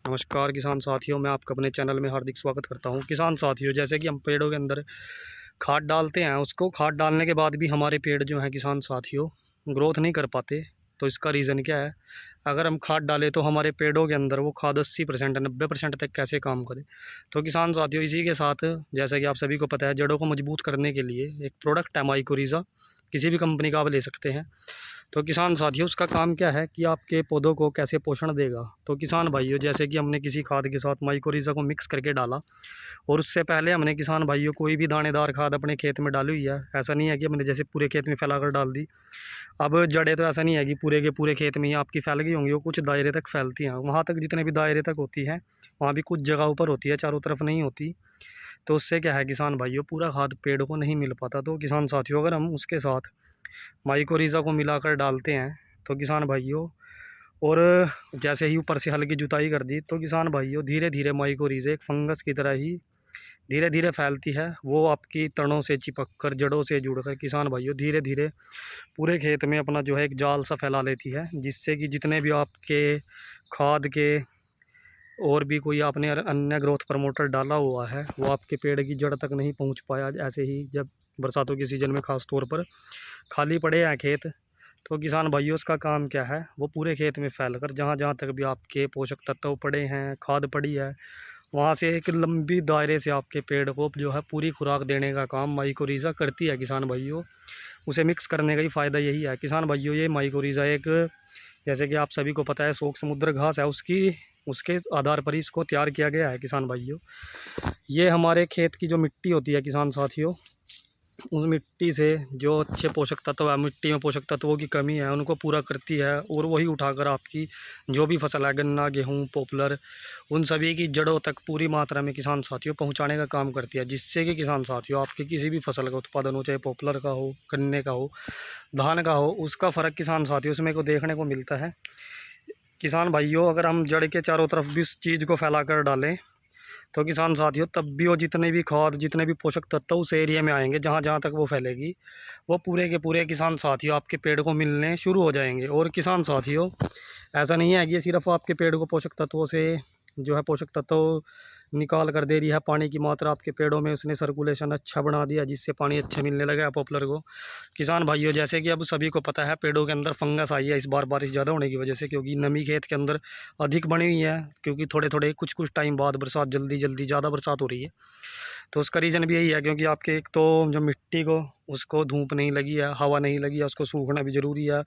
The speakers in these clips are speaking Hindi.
नमस्कार किसान साथियों, मैं आपका अपने चैनल में हार्दिक स्वागत करता हूं। किसान साथियों, जैसे कि हम पेड़ों के अंदर खाद डालते हैं, उसको खाद डालने के बाद भी हमारे पेड़ जो हैं किसान साथियों ग्रोथ नहीं कर पाते। तो इसका रीज़न क्या है? अगर हम खाद डालें तो हमारे पेड़ों के अंदर वो खाद 80% 90% तक कैसे काम करे। तो किसान साथियों, इसी के साथ जैसा कि आप सभी को पता है, जड़ों को मजबूत करने के लिए एक प्रोडक्ट है माइकोरिज़ा, किसी भी कंपनी का आप ले सकते हैं। तो किसान साथियों, उसका काम क्या है कि आपके पौधों को कैसे पोषण देगा। तो किसान भाइयों, जैसे कि हमने किसी खाद के साथ माइकोरिज़ा को मिक्स करके डाला, और उससे पहले हमने किसान भाइयों कोई भी दानेदार खाद अपने खेत में डाली हुई है। ऐसा नहीं है कि हमने जैसे पूरे खेत में फैलाकर डाल दी। अब जड़ें तो ऐसा नहीं है कि पूरे के पूरे खेत में ही आपकी फैल गई होंगी, वो कुछ दायरे तक फैलती हैं। वहाँ तक जितने भी दायरे तक होती हैं, वहाँ भी कुछ जगह ऊपर होती है, चारों तरफ नहीं होती। तो उससे क्या है किसान भाइयों, पूरा खाद पेड़ को नहीं मिल पाता। तो किसान साथियों, अगर हम उसके साथ माइकोरिज़ा को मिलाकर डालते हैं तो किसान भाइयों, और जैसे ही ऊपर से हल्की जुताई कर दी, तो किसान भाइयों धीरे धीरे माइकोरिज़ा एक फंगस की तरह ही धीरे धीरे फैलती है। वो आपकी तनों से चिपक कर, जड़ों से जुड़कर किसान भाइयों धीरे धीरे पूरे खेत में अपना जो है एक जाल सा फैला लेती है, जिससे कि जितने भी आपके खाद के और भी कोई आपने अन्य ग्रोथ प्रमोटर डाला हुआ है, वो आपके पेड़ की जड़ तक नहीं पहुंच पाया। ऐसे ही जब बरसातों के सीज़न में ख़ास तौर पर खाली पड़े हैं खेत, तो किसान भाइयों उसका काम क्या है, वो पूरे खेत में फैल कर जहाँ जहाँ तक भी आपके पोषक तत्व पड़े हैं, खाद पड़ी है, वहाँ से एक लंबी दायरे से आपके पेड़ को जो है पूरी खुराक देने का काम माइकोरिज़ा करती है। किसान भाइयों, उसे मिक्स करने का ही फ़ायदा यही है। किसान भाइयों, ये माइकोरिज़ा एक, जैसे कि आप सभी को पता है, शोक समुद्र घास है, उसके आधार पर ही इसको तैयार किया गया है। किसान भाइयों, ये हमारे खेत की जो मिट्टी होती है किसान साथियों, उस मिट्टी से जो अच्छे पोषक तत्व है, मिट्टी में पोषक तत्वों की कमी है, उनको पूरा करती है, और वही उठाकर आपकी जो भी फसल है, गन्ना, गेहूँ, पॉपुलर, उन सभी की जड़ों तक पूरी मात्रा में किसान साथियों पहुंचाने का काम करती है। जिससे कि किसान साथियों आपकी किसी भी फसल का उत्पादन हो, चाहे पॉपुलर का हो, गन्ने का हो, धान का हो, उसका फ़र्क किसान साथियों उसमें को देखने को मिलता है। किसान भाइयों, अगर हम जड़ के चारों तरफ भी उस चीज़ को फैला कर डालें, तो किसान साथियों तब भी वो जितने भी खाद, जितने भी पोषक तत्व उस एरिया में आएंगे, जहाँ जहाँ तक वो फैलेगी, वो पूरे के पूरे किसान साथियों आपके पेड़ को मिलने शुरू हो जाएंगे। और किसान साथियों, ऐसा नहीं है कि ये सिर्फ आपके पेड़ को पोषक तत्वों से जो है पोषक तत्व निकाल कर दे रही है, पानी की मात्रा आपके पेड़ों में उसने सर्कुलेशन अच्छा बना दिया, जिससे पानी अच्छे मिलने लगा है पॉपुलर को। किसान भाइयों, जैसे कि अब सभी को पता है, पेड़ों के अंदर फंगस आई है इस बार बारिश ज़्यादा होने की वजह से, क्योंकि नमी खेत के अंदर अधिक बनी हुई है, क्योंकि थोड़े थोड़े कुछ कुछ टाइम बाद बरसात, जल्दी जल्दी ज़्यादा बरसात हो रही है। तो उसका रीज़न भी यही है, क्योंकि आपके एक तो जो मिट्टी को, उसको धूप नहीं लगी है, हवा नहीं लगी है, उसको सूखना भी ज़रूरी है,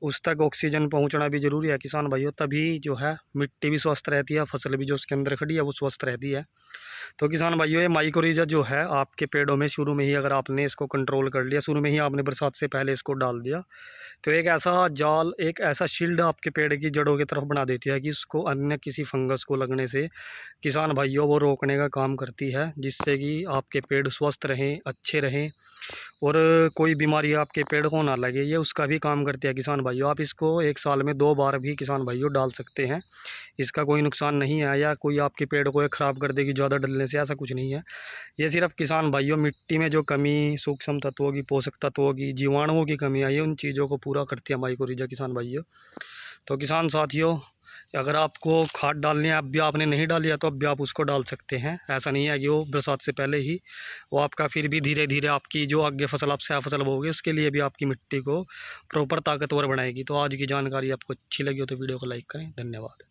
उस तक ऑक्सीजन पहुंचना भी ज़रूरी है किसान भाइयों। तभी जो है मिट्टी भी स्वस्थ रहती है, फसल भी जो उसके अंदर खड़ी है वो स्वस्थ रहती है। तो किसान भाइयों, ये माइकोरिज़ा जो है आपके पेड़ों में शुरू में ही अगर आपने इसको कंट्रोल कर लिया, शुरू में ही आपने बरसात से पहले इसको डाल दिया, तो एक ऐसा जाल, एक ऐसा शील्ड आपके पेड़ की जड़ों की तरफ बना देती है कि उसको अन्य किसी फंगस को लगने से किसान भाइयों वो रोकने का काम करती है, जिससे कि आपके पेड़ स्वस्थ रहें, अच्छे रहें, और कोई बीमारी आपके पेड़ को ना लगे। ये उसका भी काम करती है किसान भाइयों। आप इसको एक साल में 2 बार भी किसान भाइयों डाल सकते हैं, इसका कोई नुकसान नहीं है, या कोई आपके पेड़ को ख़राब कर देगी ज़्यादा डलने से, ऐसा कुछ नहीं है। ये सिर्फ किसान भाइयों मिट्टी में जो कमी, सूक्ष्म तत्वों की, पोषक तत्वों की, जीवाणुओं की कमी आई है, उन चीज़ों को पूरा करती है माइकोरिज़ा किसान भाइयों। तो किसान साथियों, अगर आपको खाद डालनी है, अब भी आपने नहीं डाली है, तो अब भी आप उसको डाल सकते हैं। ऐसा नहीं है कि वो बरसात से पहले ही, वो आपका फिर भी धीरे धीरे आपकी जो आगे फसल, आप स्या फसल बोगे, उसके लिए भी आपकी मिट्टी को प्रॉपर ताकतवर बनाएगी। तो आज की जानकारी आपको अच्छी लगी हो तो वीडियो को लाइक करें। धन्यवाद।